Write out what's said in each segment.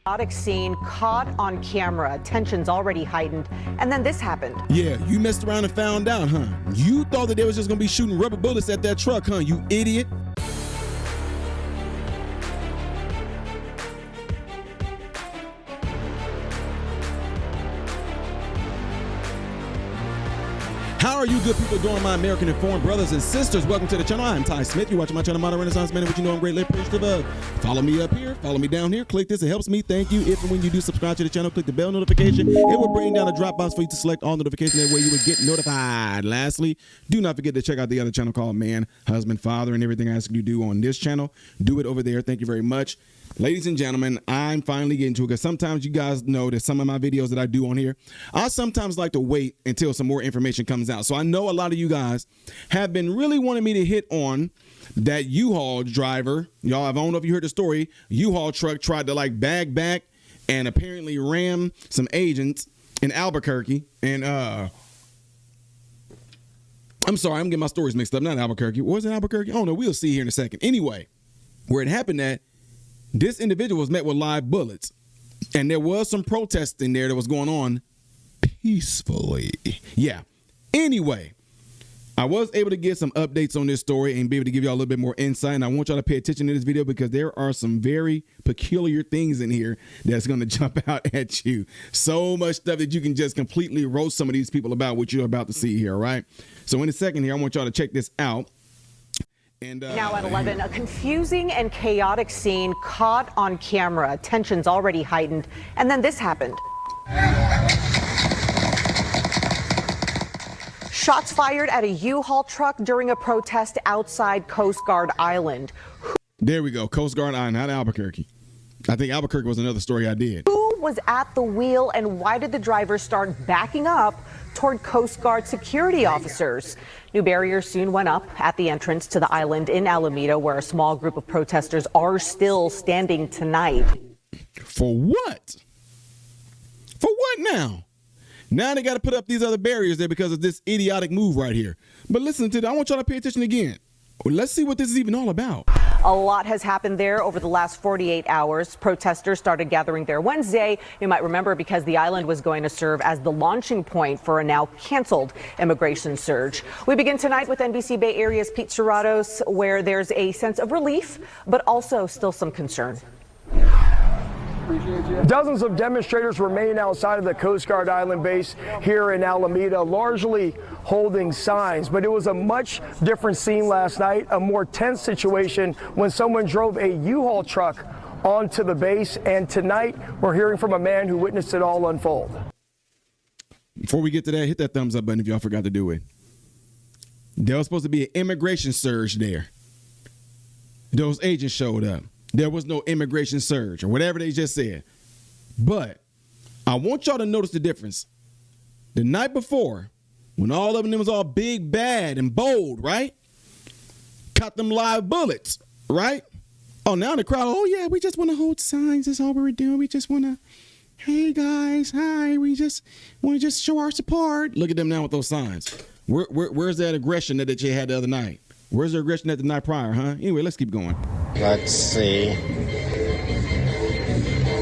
Chaotic scene caught on camera. Tensions already heightened, and then this happened. Yeah, you messed around and found out, huh? You thought that they was just gonna be shooting rubber bullets at that truck, huh? You idiot. How are you good people doing, my American informed brothers and sisters? Welcome to the channel. I'm Ty Smith. You're watching my channel, Modern Renaissance Man, which you know I'm greatly appreciative of. Follow me up here, follow me down here. Click this, it helps me. Thank you. If and when you do subscribe to the channel, click the bell notification. It will bring down a drop box for you to select all notifications. That way you would get notified. Lastly, do not forget to check out the other channel called Man, Husband, Father, and everything I ask you to do on this channel. Do it over there. Thank you very much. Ladies and gentlemen, I'm finally getting to it because sometimes you guys know that some of my videos that I do on here, I sometimes like to wait until some more information comes out. So I know a lot of you guys have been really wanting me to hit on that U-Haul driver. Y'all, I don't know if you heard the story. U-Haul truck tried to like bag back and apparently ram some agents in Albuquerque. And I'm sorry, I'm getting my stories mixed up. Not Albuquerque. Was it Albuquerque? Oh no, we'll see here in a second. Anyway, where it happened at, this individual was met with live bullets, and there was some protesting there that was going on peacefully. Yeah. Anyway, I was able to get some updates on this story and be able to give y'all a little bit more insight. And I want y'all to pay attention to this video because there are some very peculiar things in here that's going to jump out at you. So much stuff that you can just completely roast some of these people about what you're about to see here, right? So in a second here, I want y'all to check this out. And, now at 11, a confusing and chaotic scene caught on camera. Tensions already heightened, and then this happened. Shots fired at a U-Haul truck during a protest outside Coast Guard Island. There we go, Coast Guard Island, not Albuquerque. I think Albuquerque was another story I did. Who was at the wheel, and why did the driver start backing up toward Coast Guard security officers? New barriers soon went up at the entrance to the island in Alameda, where a small group of protesters are still standing tonight. For what? For what now? Now they got to put up these other barriers there because of this idiotic move right here. But listen to that. I want y'all to pay attention again. Let's see what this is even all about. A lot has happened there over the last 48 hours. Protesters started gathering there Wednesday. You might remember because the island was going to serve as the launching point for a now canceled immigration surge. We begin tonight with NBC Bay Area's Pete Serratos, where there's a sense of relief, but also still some concern. Dozens of demonstrators remain outside of the Coast Guard Island base here in Alameda, largely holding signs. But it was a much different scene last night, a more tense situation when someone drove a U-Haul truck onto the base. And tonight, we're hearing from a man who witnessed it all unfold. Before we get to that, hit that thumbs up button if y'all forgot to do it. There was supposed to be an immigration surge there. Those agents showed up. There was no immigration surge or whatever they just said. But I want y'all to notice the difference. The night before, when all of them was all big, bad, and bold, right? Caught them live bullets, right? Oh, now the crowd, oh, yeah, we just want to hold signs. That's all we were doing. We just want to, hey, guys, hi. We just want to just show our support. Look at them now with those signs. Where's that aggression that you had the other night? Where's the aggression at the night prior, huh? Anyway, let's keep going. Let's see.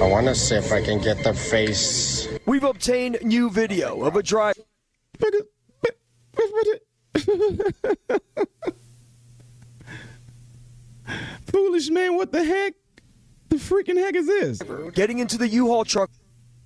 I want to see if I can get the face. We've obtained new video of a driver. Foolish man, what the heck? The freaking heck is this? Getting into the U-Haul truck.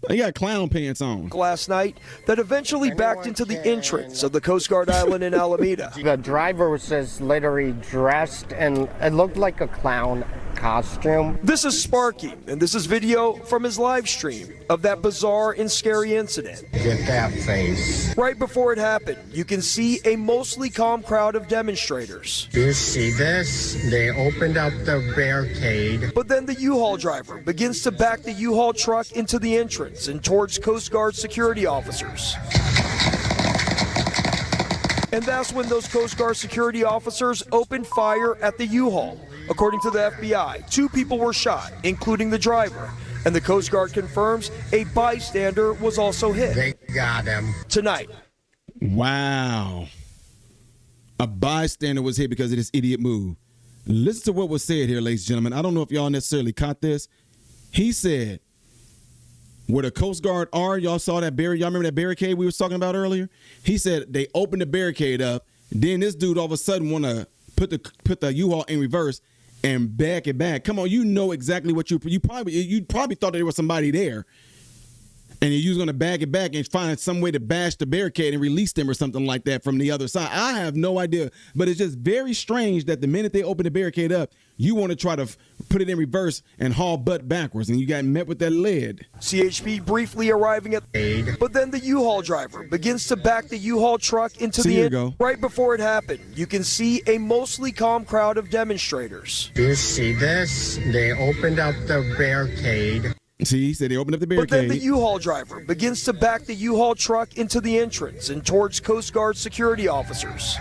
He got clown pants on. Last night that eventually backed into the entrance of the Coast Guard Island in Alameda. The driver was just literally dressed and it looked like a clown costume. This is Sparky, and this is video from his live stream of that bizarre and scary incident. Get that face. Right before it happened, you can see a mostly calm crowd of demonstrators. Do you see this? They opened up the barricade. But then the U-Haul driver begins to back the U-Haul truck into the entrance and towards Coast Guard security officers. And that's when those Coast Guard security officers opened fire at the U-Haul. According to the FBI, 2 people were shot, including the driver. And the Coast Guard confirms a bystander was also hit. They got him. Tonight. Wow. A bystander was hit because of this idiot move. Listen to what was said here, ladies and gentlemen. I don't know if y'all necessarily caught this. He said where the Coast Guard are. Y'all saw that barricade. Y'all remember that barricade we was talking about earlier? He said they opened the barricade up. Then this dude all of a sudden want to put the U-Haul in reverse and back it back. Come on, you know exactly what you probably thought there was somebody there. And you was going to bag it back and find some way to bash the barricade and release them or something like that from the other side. I have no idea. But it's just very strange that the minute they open the barricade up, you want to try to put it in reverse and haul butt backwards. And you got met with that lead. CHP briefly arriving at the aid, but then the U-Haul driver begins to back the U-Haul truck into the end. Right before it happened, you can see a mostly calm crowd of demonstrators. Do you see this? They opened up the barricade. See, he said they opened up the barricade. But then the U-Haul driver begins to back the U-Haul truck into the entrance and towards Coast Guard security officers.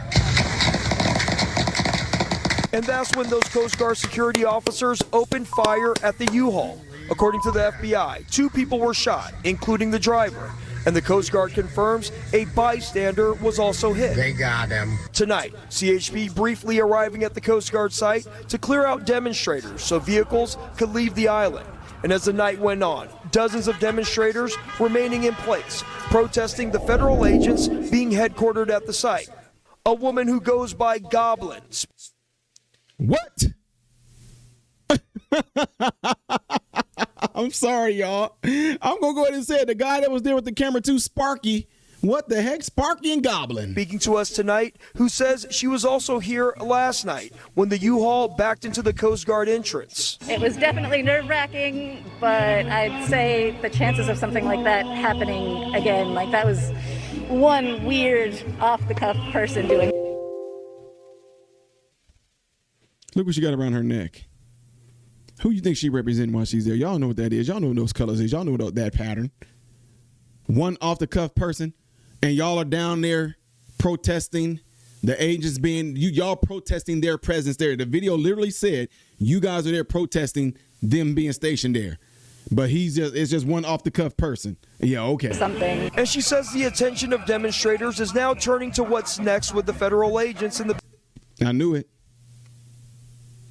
And that's when those Coast Guard security officers opened fire at the U-Haul. According to the FBI, 2 people were shot, including the driver. And the Coast Guard confirms a bystander was also hit. They got him. Tonight, CHP briefly arriving at the Coast Guard site to clear out demonstrators so vehicles could leave the island. And as the night went on, dozens of demonstrators remaining in place, protesting the federal agents being headquartered at the site. A woman who goes by Goblin. What? I'm sorry, y'all. I'm going to go ahead and say it. The guy that was there with the camera too, Sparky. What the heck? Sparky and Goblin. Speaking to us tonight, who says she was also here last night when the U-Haul backed into the Coast Guard entrance. It was definitely nerve-wracking, but I'd say the chances of something like that happening again, like that was one weird off-the-cuff person doing. Look what she got around her neck. Who you think she representing while she's there? Y'all know what that is. Y'all know what those colors is. Y'all know that pattern. One off-the-cuff person. And y'all are down there protesting the agents y'all protesting their presence there. The video literally said you guys are there protesting them being stationed there. But it's just one off the cuff person. Yeah, okay. Something. And she says the attention of demonstrators is now turning to what's next with the federal agents in the I knew it.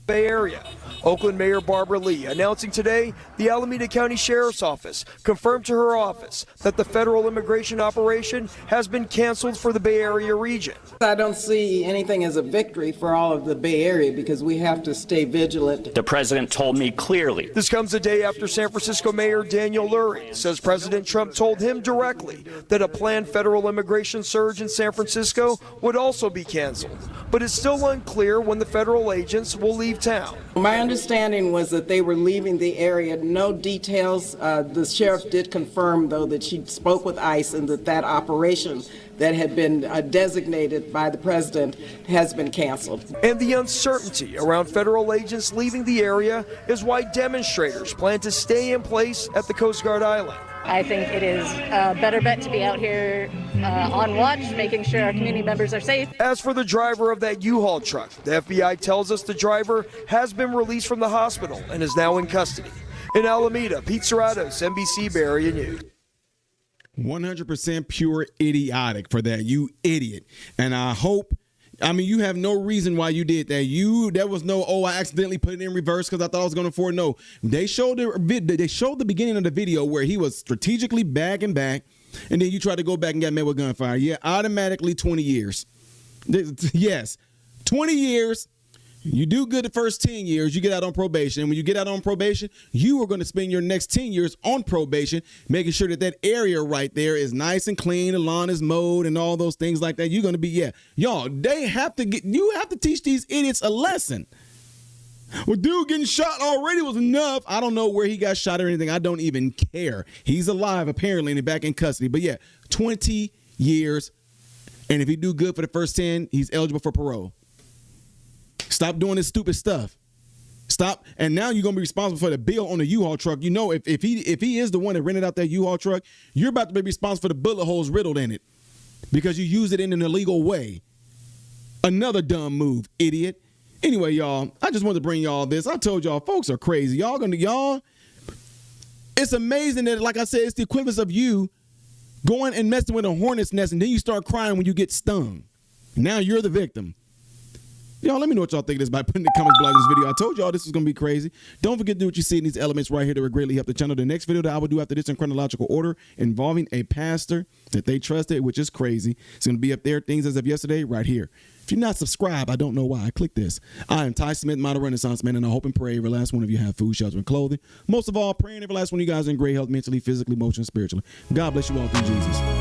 Bay Area. Oakland Mayor Barbara Lee announcing today the Alameda County Sheriff's Office confirmed to her office that the federal immigration operation has been canceled for the Bay Area region. I don't see anything as a victory for all of the Bay Area because we have to stay vigilant. The president told me clearly. This comes a day after San Francisco Mayor Daniel Lurie says President Trump told him directly that a planned federal immigration surge in San Francisco would also be canceled. But it's still unclear when the federal agents will leave town. My understanding was that they were leaving the area. No details. The sheriff did confirm, though, that she spoke with ICE and that operation that had been designated by the president has been canceled. And the uncertainty around federal agents leaving the area is why demonstrators plan to stay in place at the Coast Guard Island. I think it is a better bet to be out here on watch, making sure our community members are safe. As for the driver of that U-Haul truck, the FBI tells us the driver has been released from the hospital and is now in custody. In Alameda, Pete Serratos, NBC Bay Area News. 100% pure idiotic for that, you idiot. And you have no reason why you did that. There was no, I accidentally put it in reverse because I thought I was going to afford. No, they showed the beginning of the video where he was strategically backing back, and then you tried to go back and got met with gunfire. Yeah, automatically 20 years. Yes, 20 years. You do good the first 10 years, you get out on probation. And when you get out on probation, you are going to spend your next 10 years on probation, making sure that area right there is nice and clean, the lawn is mowed, and all those things like that. You're going to be, y'all, you have to teach these idiots a lesson. Well, dude getting shot already was enough. I don't know where he got shot or anything. I don't even care. He's alive, apparently, and he's back in custody. But 20 years. And if he do good for the first 10, he's eligible for parole. Stop doing this stupid stuff. Stop. And now you're going to be responsible for the bill on the U-Haul truck. You know, if he is the one that rented out that U-Haul truck, you're about to be responsible for the bullet holes riddled in it because you used it in an illegal way. Another dumb move, idiot. Anyway, y'all, I just wanted to bring y'all this. I told y'all, folks are crazy. It's amazing that, like I said, it's the equivalence of you going and messing with a hornet's nest and then you start crying when you get stung. Now you're the victim. Y'all, let me know what y'all think of this by putting in the comments below this video. I told y'all this is going to be crazy. Don't forget to do what you see in these elements right here that would greatly help the channel. The next video that I will do after this in chronological order involving a pastor that they trusted, which is crazy. It's going to be up there, things as of yesterday, right here. If you're not subscribed, I don't know why. Click this. I am Ty Smith, model Renaissance man, and I hope and pray every last one of you have food, shelter, and clothing. Most of all, praying every last one of you guys are in great health, mentally, physically, emotionally, spiritually. God bless you all through Jesus.